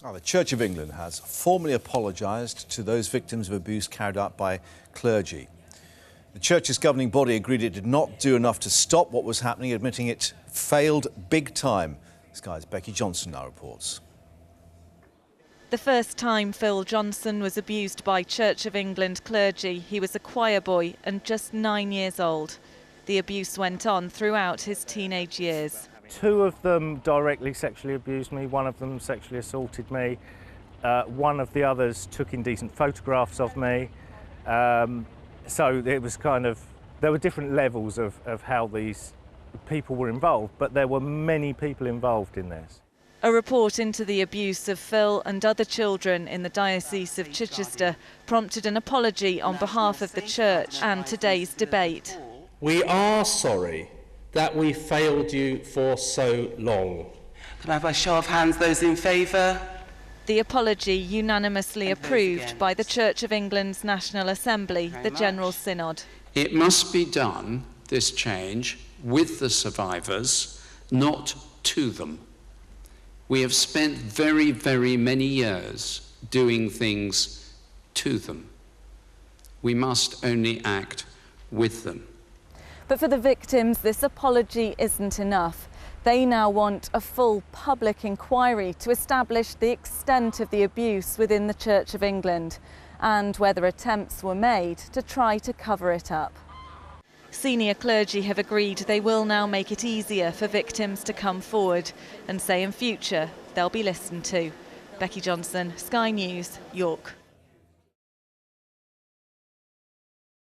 The Church of England has formally apologised to those victims of abuse carried out by clergy. The Church's governing body agreed it did not do enough to stop what was happening, admitting it failed big time. Sky's Becky Johnson now reports. The first time Phil Johnson was abused by Church of England clergy, he was a choir boy and just 9 years old. The abuse went on throughout his teenage years. 2 of them directly sexually abused me, 1 of them sexually assaulted me, 1 of the others took indecent photographs of me. So it was there were different levels of how these people were involved, but there were many people involved in this. A report into the abuse of Phil and other children in the Diocese of Chichester prompted an apology on behalf of the Church and today's debate. We are sorry that we failed you for so long. Can I have a show of hands, those in favour? The apology unanimously approved by the Church of England's National Assembly, the General Synod. It must be done, this change, with the survivors, not to them. We have spent very, very many years doing things to them. We must only act with them. But for the victims, this apology isn't enough. They now want a full public inquiry to establish the extent of the abuse within the Church of England and whether attempts were made to try to cover it up. Senior clergy have agreed they will now make it easier for victims to come forward and say in future they'll be listened to. Becky Johnson, Sky News, York.